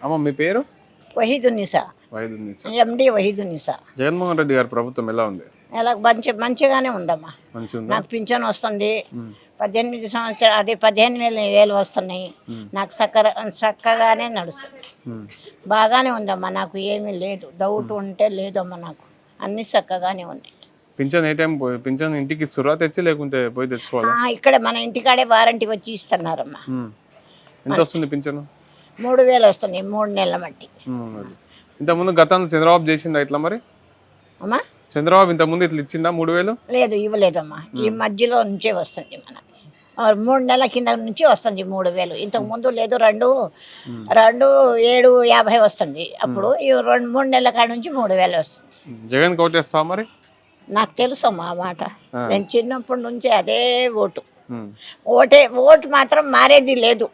అమ్మ మీ పేరు? వహీదునిసా, వైద్యునిసా. ఎండి వహీదునిసా. జగన్మోహన్ రెడ్డి గారి ప్రభుత్వం ఎలా ఉంది? ఎలా మంచిగానే ఉందమ్మా. మంచిగా ఉందా? నాకు పింఛన్ వస్తుంది, 18 సంవత్సరాలు, అది 15,000 వస్తున్నాయి. నాకు చక్కగానే నడుస్తుంది, బాగానే ఉందమ్మా. నాకు ఏమీ లేదు, డౌట్ ఉంటే లేదమ్మా. నాకు అన్నీ చక్కగానే ఉన్నాయి. పింఛన్ ఏ టైం పింఛన్ ఇంటికి ఇస్తురా తెచ్చి, లేకుంటే పోయి తెచ్చుకోవాలా? ఇక్కడ మన ఇంటికాడే వారంటీ వచ్చి ఇస్తున్నారమ్మా. ఎంత వస్తుంది పింఛను? 3,000 వస్తున్నాయి 3 నెలల మట్టి. ఇంతకుముందు గతంలో చంద్రబాబు చేసిండా ఇట్లా? మరి అమ్మా చంద్రబాబు ఇంతకుముందు ఇట్లా ఇచ్చిందా 3,000? లేదు, ఇవ్వలేదమ్మా. ఈ మధ్యలో నుంచే వస్తుంది మనకి. 3 నెలల కింద నుంచి వస్తుంది 3,000. ఇంతకు ముందు లేదు, 7,50 వస్తుంది. అప్పుడు ఈ 3 నెలల కాడ నుంచి 3,000 వస్తుంది. జగన్ కోటేస్తావా మరి? నాకు తెలుసు అమ్మా ఆ మాట. నేను చిన్నప్పటి నుంచి అదే ఓటు. ఓటు మాత్రం మారేది లేదు.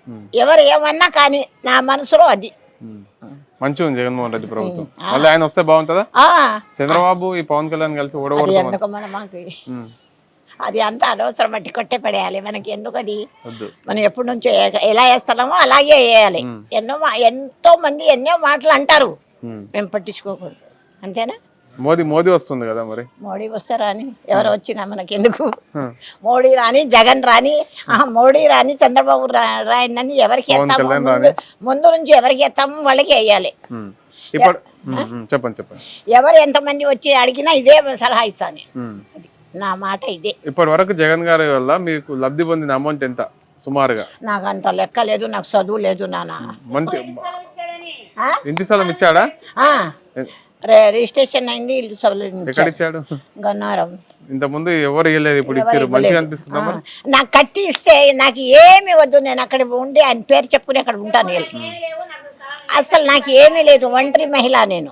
ఎవరు ఏమన్నా కానీ నా మనసులో అది. మంచిగా ఉంది జగన్మోహన్ రెడ్డి ప్రభుత్వం. మళ్ళీ ఆయన వస్తే బాగుంటుందా? చంద్రబాబు ఈ పవన్ కళ్యాణ్ కలిసి ఎందుకు మనకి అది అంత అనవసరం, బట్టి కొట్టే పడేయాలి. మనకి ఎందుకు అది? మనం ఎప్పటి నుంచో ఎలా వేస్తున్నామో అలాగే వేయాలి. ఎంతో మంది ఎన్నో మాటలు అంటారు, మేము పట్టించుకోకూడదు. అంతేనా? మోదీ వస్తుంది కదా మరి. మోడీ వస్తే రాని, ఎవరు వచ్చినా మనకి ఎందుకు? మోడీ రాని, జగన్ రాని, మోడీ రాని, చంద్రబాబు రాయని ఎవరికి ఎత్తాము, ముందు నుంచి ఎవరికి ఎత్తాము వాళ్ళకి వేయాలి. చెప్పండి. ఎవరు ఎంతమంది వచ్చి అడిగినా ఇదే సలహా ఇస్తాను. నా మాట ఇదే. ఇప్పటి వరకు జగన్ గారి వల్ల మీకు లబ్ధి పొందిన అమౌంట్ ఎంత సుమారుగా? నాకు అంత లెక్క లేదు, నాకు చదువు లేదు నాన్న. మంచి ఇంటి స్థలం ఇచ్చాడా? రిజిస్ట్రేషన్ అయింది, ఇల్లు ఎక్కడ ఇచ్చాడు? గన్నారం. ఇంత ముందు ఎవరు ఇవ్వలేదు, ఇప్పుడు ఇచ్చారు. మంచిగా అనిపిస్తుందా? నాకు కట్టి ఇస్తే నాకు ఏమి వద్దు, నేను అక్కడ ఉండి ఆయన పేరు చెప్పుకుని అక్కడ ఉంటాను. అసలు నాకు ఏమీ లేదు, ఒంటరి మహిళ నేను.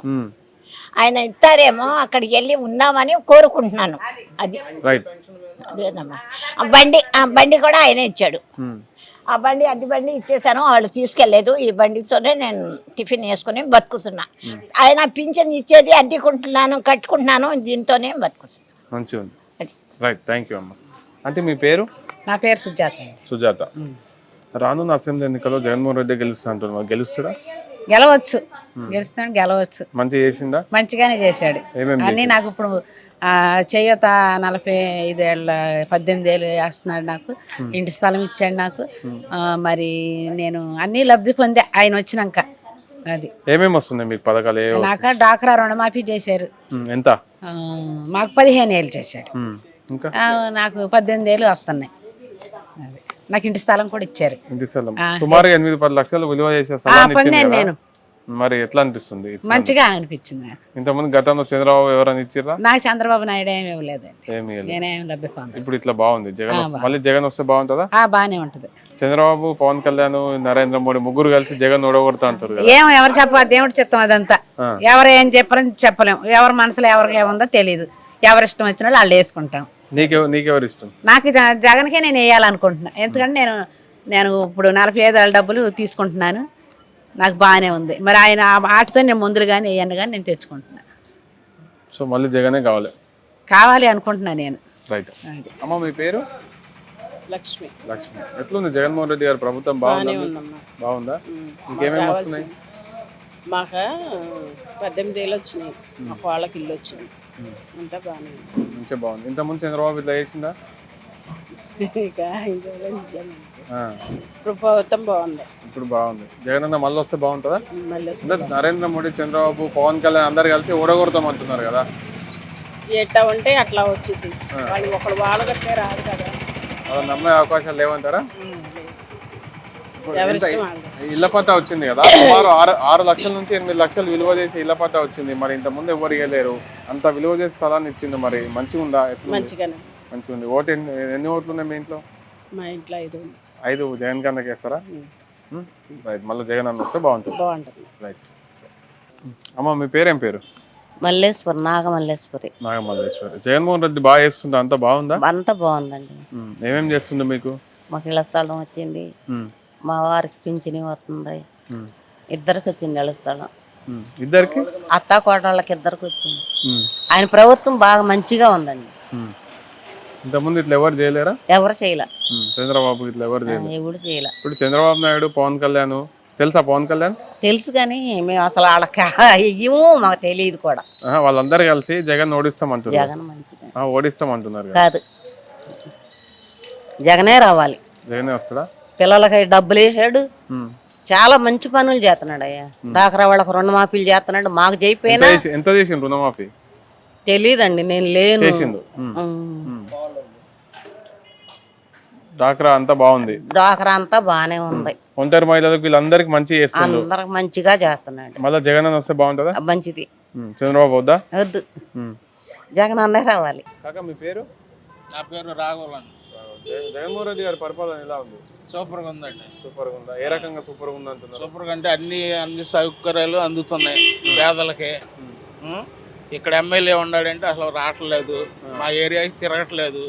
ఆయన ఇస్తారేమో అక్కడికి వెళ్ళి ఉందామని కోరుకుంటున్నాను. అది అదేనమ్మా. ఆ బండి కూడా ఆయనే ఇచ్చాడు. ఆ బండి అద్దె బండి ఇచ్చేసాను, వాళ్ళు తీసుకెళ్లేదు. ఈ బండితోనే నేను టిఫిన్ వేసుకుని బతుకుతున్నా. ఆయన పింఛన్ ఇచ్చేది అద్దెకుంటున్నాను, కట్టుకుంటున్నాను, దీంతోనే బతుకుతున్నాను. మంచిగా ఉంది. రైట్, థ్యాంక్ యూ అమ్మ. అంటే మీ పేరు? నా పేరు సుజాత. సుజాత. రానున్న అసెంబ్లీ ఎన్నికల్లో జగన్మోహన్ రెడ్డి గెలుస్తా అంటున్నారు, గెలుస్తాడా? గెలవచ్చు, గెలవచ్చు. మంచిగా చేసిందా? మంచిగానే చేశాడు అన్నీ. నాకు ఇప్పుడు చేయూత 45 ఏళ్ళ 18 ఏళ్ళు వేస్తున్నాడు. నాకు ఇంటి స్థలం ఇచ్చాడు నాకు. మరి నేను అన్నీ లబ్ధి పొందే ఆయన వచ్చినాక. అది ఏమేమి వస్తున్నాయి మీకు పథకాలు? నాకు డాక్రా రుణమాఫీ చేశారు. ఎంత? మాకు 15 ఏళ్ళు చేశాడు. ఇంకా నాకు 18 ఏళ్ళు వస్తున్నాయి. నాకు ఇంటి స్థలం కూడా ఇచ్చారు. ఇంటి స్థలం సుమారు 8-10 లక్షలు విలువ చేసే స్థలాన్ని నేను. మరి ఎట్లా అనిపిస్తుంది? మంచిగా అనిపించింది. ఇంతకుముందు గతంలో చంద్రబాబు ఎవరైనా ఇచ్చిరా? నాకు చంద్రబాబు నాయుడు ఏమి ఇవ్వలేదండి, ఏమి నేనేం లబ్ధి పొందాను. ఇప్పుడు ఇట్లా బాగుంది జగన్. మళ్ళీ జగన్ వస్తే బాగుంటుందా? బాగానే ఉంటది. చంద్రబాబు, పవన్ కళ్యాణ్, నరేంద్ర మోడీ ముగ్గురు కలిసి జగన్ ఓడగొడతా అంటారు. ఎవరు చెప్పాలి, దేవుడు చెప్తాం. అదంతా ఎవరు ఏం చెప్పరని చెప్పలేము. ఎవరి మనసులో ఎవరికి ఏముందో తెలియదు. ఎవరి ఇష్టం వచ్చిన వాళ్ళు వేసుకుంటాం. నీకెవరు ఇష్టం? నాకు జగన్కే నేను వేయాలనుకుంటున్నా. ఎందుకంటే నేను ఇప్పుడు 45 ఏళ్ళ డబ్బులు తీసుకుంటున్నాను. నాకు బాగానే ఉంది. మరి ఆయన ఆటతో నేను ముందులు కానీ వేయను కానీ నేను తెచ్చుకుంటున్నాను. సో మళ్ళీ జగనే కావాలి అనుకుంటున్నాను నేను. రైట్. అమ్మ మీ పేరు? లక్ష్మి. లక్ష్మి. ఎట్లుంది జగన్మోహన్ రెడ్డి గారి ప్రభుత్వం? బాగుందా? ఇంకేమేమి వస్తున్నాయి? మాకు 18 ఏళ్ళు వచ్చినాయి, మా వాళ్ళకి ఇల్లు వచ్చింది. అంతా బాగానే మంచిగా బాగుంది. ఇంతకుముందు చంద్రబాబు ఇట్లా చేసిందా? ఇప్పుడు ప్రభుత్వం బాగుంది. ఇప్పుడు బాగుంది. జగన్ అన్న మళ్ళీ వస్తే బాగుంటుందా? నరేంద్ర మోడీ, చంద్రబాబు, పవన్ కళ్యాణ్ అందరు కలిసి ఓడగొడతాం అంటున్నారు కదా. ఎట్లా ఉంటే అట్లా వచ్చింది. వాళ్ళు ఒకళ్ళు వాళ్ళగట్టే రాదు కదా, అలా నమ్మే అవకాశాలు లేవంటారా? ఇళ్ల పట్టా వచ్చింది కదా, సుమారు 6 లక్షల నుంచి 8 లక్షలు విలువ చేసి ఇళ్ల పట్టా వచ్చింది. మరి ఇంత ముందు ఎవరు ఇవ్వలేరు, అంత విలువ చేసి స్థలాన్ని ఇచ్చింది. మరి మంచిగా ఉందా? మంచిగా ఉంది. ఓటు ఎన్ని ఓట్లు ఉన్నాయి మీ ఇంట్లో? మా ఇంట్లో 5. జగన్ కన్నకి వేస్తారా? రైట్. మళ్ళీ జగన్ అన్న వస్తే బాగుంటుంది. రైట్. అమ్మ మీ పేరేం పేరు? మల్లేశ్వరి, నాగమల్లేశ్వరి. నాగమల్లేశ్వరి. జగన్మోహన్ రెడ్డి బాగా చేస్తుందా? అంత బాగుందా? అంత బాగుందండి. ఏమేమి చేస్తుండే మీకు? మాకు ఇళ్ల స్థలం వచ్చింది, మా వారికి పింఛని వస్తుంది, ఇద్దరికి వచ్చింది ఇళ్ల స్థలం. ఇద్దరికి? అత్త కోడళ్ళకి ఇద్దరికి వచ్చింది. ఆయన ప్రభుత్వం బాగా మంచిగా ఉందండి. ఇంతకుముందు ఇట్లా ఎవరు చేయలేరా? ఎవరు చేయలే. చంద్రబాబు ఇట్లా ఎవరు చేయలేదు. ఎవరు చేయలే. ఇప్పుడు చంద్రబాబు నాయుడు, పవన్ కళ్యాణ్, తెలుసా పవన్ కళ్యాణ్? తెలుసు కానీ మేము అసలు వాళ్ళకి ఇవ్వము, మాకు తెలియదు కూడా. వాళ్ళందరూ కలిసి జగన్ ఓడిస్తామంటున్నారు. జగన్ మంచిది ఓడిస్తామంటున్నారు కదా. కాదు, జగనే రావాలి. జగనే వస్తాడా? పిల్లలకి డబ్బులు వేసాడు, చాలా మంచి పనులు చేస్తున్నాడు అయ్యా. డాక్రా వాళ్ళకి రుణమాఫీలు చేస్తున్నాడు. మాకు చేయిపోయినా ఎంత చేసిండు రుణమాఫీ? తెలీదండి, నేను లేను. చేసిండు. డాక్రా అంతా బాగుంది. డాక్రా అంతా బానే ఉంది. ఒంటరి మహిళలకు వీళ్ళందరికి మంచి చేస్తున్నాడు. అందరికి మంచిగా చేస్తున్నాడు. మళ్ళీ జగన్ అని వస్తే బాగుంటుందా? మంచిది. చంద్రబాబు వద్దా? వద్దు, జగన్ అన్నే రావాలి. కాకా మీ పేరు? నా పేరు రాఘవన్. జగన్మోహన్ రెడ్డి గారి పరిపాలన ఎలా ఉంది? సూపర్గా ఉందండి. సూపర్గా ఉందా? ఏ రకంగా సూపర్గా ఉంది అంటున్నారు? సూపర్గా అంటే అన్ని సౌకర్యాలు అందుతున్నాయి పేదలకి. ఇక్కడ ఎమ్మెల్యే ఉన్నాడంటే అసలు రావట్లేదు, మా ఏరియాకి తిరగట్లేదు,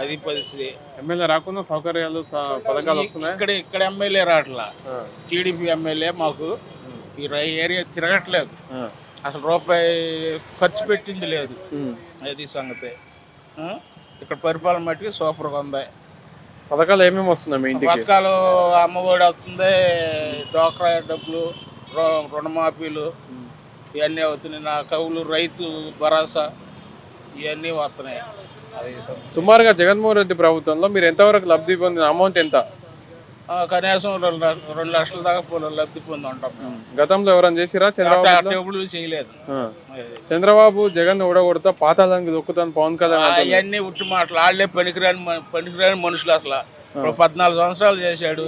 అది పరిస్థితి. ఎమ్మెల్యే రాకుండా సౌకర్యాలు పథకాలు వస్తున్నాయి. ఇక్కడ ఎమ్మెల్యే రావట్లా. టీడీపీ ఎమ్మెల్యే మాకు ఈ ఏరియా తిరగట్లేదు, అసలు రూపాయి ఖర్చు పెట్టింది లేదు. అది సంగతి. ఇక్కడ పరిపాలన మట్టికి సూపర్గా ఉంది. పథకాలు ఏమేమి వస్తున్నాయి మీ ఇంటికి? పథకాలు అమ్మఒడి వస్తుంది, డోక్రా డబ్బులు, రుణమాఫీలు ఇవన్నీ అవుతున్నాయి. నా కవులు, రైతు భరోసా ఇవన్నీ వస్తున్నాయి. అది సుమారుగా జగన్మోహన్ రెడ్డి ప్రభుత్వంలో మీరు ఎంతవరకు లబ్ధి పొందిన అమౌంట్ ఎంత? కనీసం 2 లక్షల దాకా లబ్ధి పొంది ఉంటాం మేము. గతంలో ఎవరైనా చేసిరా? చంద్రబాబు ఎప్పుడు చేయలేదు. చంద్రబాబు జగన్ ఓడగొడతా పాతాళానికి దొక్కుతాను పవన్ కళ్యాణ్ అవన్నీ ఉట్టి మాటలు. వాళ్ళే పనికిరాని మనుషులు. అసలు ఇప్పుడు 14 సంవత్సరాలు చేశాడు.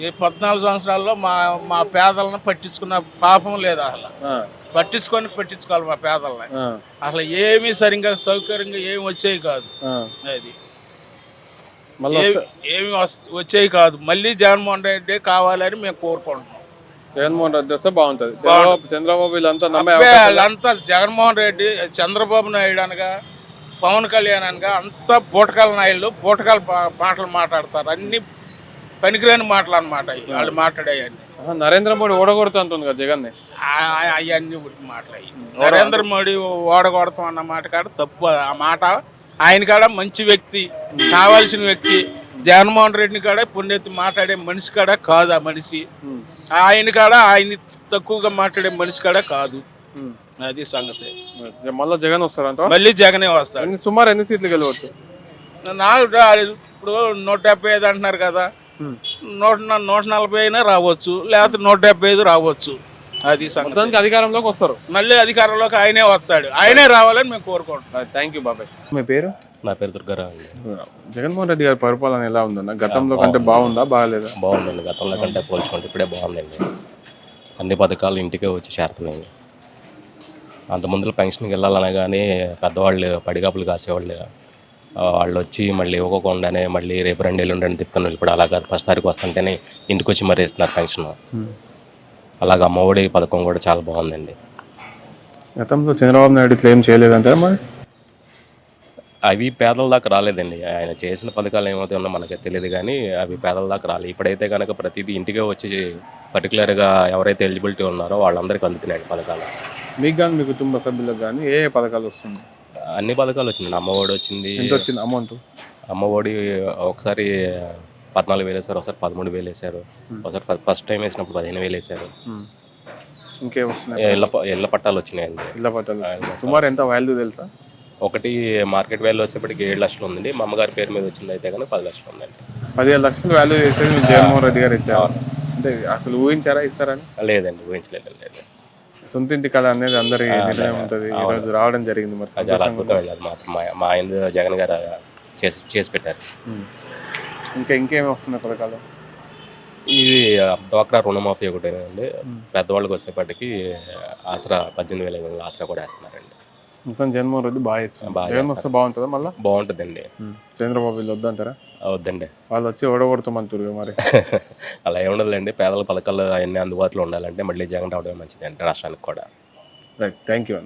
ఈ 14 సంవత్సరాల్లో మా పేదలను పట్టించుకున్న పాపం లేదు. అసలు పట్టించుకోవాలి మా పేదల్ని. అసలు ఏమీ సరిగ్గా సౌకర్యంగా ఏమి వచ్చేవి కాదు. అది ఏమి వచ్చేవి కాదు. మళ్ళీ జగన్మోహన్ రెడ్డి కావాలని మేము కోరుకుంటున్నాం. జగన్మోహన్ రెడ్డి వస్తే బాగుంటుంది. చంద్రబాబు వీళ్ళంతా వాళ్ళంతా జగన్మోహన్ రెడ్డి, చంద్రబాబు నాయుడు అనగా, పవన్ కళ్యాణ్ అనగా అంతా బూటకాల నాయుళ్ళు బూటకాల మాటలు మాట్లాడతారు. అన్ని పనికిరాని మాటలు అన్నమాట వాళ్ళు మాట్లాడేవన్నీ. నరేంద్ర మోడీ ఓడగొడతా అంటుంది కదా జగన్. అవన్నీ మాట్లాడి నరేంద్ర మోడీ ఓడగొడతాం అన్న మాట కాడ తప్పు. ఆ మాట ఆయన కాడ మంచి వ్యక్తి, కావాల్సిన వ్యక్తి. జగన్మోహన్ రెడ్డిని కాడ పుణ్యతి మాట్లాడే మనిషి కాడ కాదు ఆ మనిషి. ఆయన కాడ ఆయన తక్కువగా మాట్లాడే మనిషి కాడ కాదు. అది సంగతి. మళ్ళీ జగన్ వస్తారంట. మళ్ళీ జగనే వస్తాడు. సుమారు ఎన్ని సీట్లు గెలవచ్చు? నాకు ఇప్పుడు 175 అంటున్నారు కదా, 140 అయినా రావచ్చు, లేకపోతే 175 రావచ్చు. అది సంగతి. అధికారంలోకి వస్తారు. మళ్ళీ అధికారంలోకి ఆయనే వస్తాడు. ఆయనే రావాలని మేము కోరుకుంటున్నాం. థ్యాంక్ యూ బాబాయ్. మీ పేరు? నా పేరు దుర్గారావు అండి. జగన్మోహన్ రెడ్డి గారి పరిపాలన ఎలా ఉందన్న? గతంలో కంటే బాగుందా బాగాలేదా? బాగుందండి, గతంలో కంటే పోల్చుకుంటే ఇప్పుడే బాగుందండి. అన్ని పథకాలు ఇంటికే వచ్చి చేరుతున్నాయి. అంత ముందులో పెన్షన్కి వెళ్ళాలన్నా కానీ పెద్దవాళ్ళు పడిగాపులు కాసేవాళ్ళు, వాళ్ళు వచ్చి మళ్ళీ ఇవ్వకుండానే మళ్ళీ రేపు 2 ఏళ్ళు ఉండని తిప్పుకొని ఇప్పుడు అలా కాదు. ఫస్ట్ తారీఖు వస్తుంటేనే ఇంటికి వచ్చి మరీ ఇస్తున్నారు పెన్షన్. అలాగే అమ్మఒడి పథకం కూడా చాలా బాగుందండి. గతంలో చంద్రబాబు నాయుడు ఇట్లా ఏం చేయలేదంటారా మరి? అవి పేదల దాకా రాలేదండి. ఆయన చేసిన పథకాలు ఏమైతే ఉన్నా మనకి తెలియదు కానీ అవి పేదల దాకా రాలేదు. ఇప్పుడైతే కనుక ప్రతిదీ ఇంటికే వచ్చి పర్టికులర్గా ఎవరైతే ఎలిజిబిలిటీ ఉన్నారో వాళ్ళందరికీ అందుతున్నాయి పథకాలు. మీకు కానీ మీ కుటుంబ సభ్యులకు కానీ ఏ పథకాలు వస్తుంది? అన్ని పథకాలు వచ్చింది. అమ్మఒడి వచ్చింది. ఎంత వచ్చింది అమౌంట్? అమ్మఒడి ఒకసారి 14,000 వేసారు, ఒకసారి 13,000 వేసారు, ఒకసారి ఫస్ట్ టైం వేసినప్పుడు 15,000 వేసారు. ఇంకేం వస్తున్నాయి? ఇళ్ళ పట్టాలు వచ్చినాయండి. ఇళ్ళ పట్టాలు సుమారు ఎంత వాల్యూ తెలుసా? ఒకటి మార్కెట్ వాల్యూ వచ్చేప్పటికి 7 లక్షలు ఉందండి. మా అమ్మగారి పేరు మీద వచ్చింది అయితే కానీ 10 లక్షలు ఉందండి. 15 లక్షలు వాల్యూ చేసేది జగన్మోహన్ రెడ్డి గారు ఇచ్చారు. అంటే అసలు ఊహించారా ఇస్తారని? లేదండి, ఊహించలేదు. లేదు, సొంత ఇంటి కళ అనేది అందరి నిర్ణయం ఉంటుంది. ఈ రోజు రావడం జరిగింది. మరి చాలా అద్భుతం వెళ్ళదు మాత్రం. మా ఆయన జగన్ గారు చేసి పెట్టారు. ఇంకేమి వస్తున్నాయి పథకాలు? ఇది డ్వాక్రా రుణమాఫీ ఒకటేనండి. పెద్దవాళ్ళకి వచ్చేప్పటికి ఆసరా 18,000 ఆసరా కూడా వేస్తున్నారండి. మొత్తం జగన్మోహన్ రెడ్డి బాగా ఇస్తారు. జగన్ వస్తే బాగుంటుందా? మళ్ళీ బాగుంటుందండి. చంద్రబాబు వీళ్ళు వద్దంటారా? వద్దండి, వాళ్ళు వచ్చి ఓడగొడతామంటారు మరి. అలా ఏముండదులేండి. పేదల పథకాలు అవన్నీ అందుబాటులో ఉండాలంటే మళ్ళీ జగన్ రావడమే మంచిదండి రాష్ట్రానికి కూడా. Right, thank you.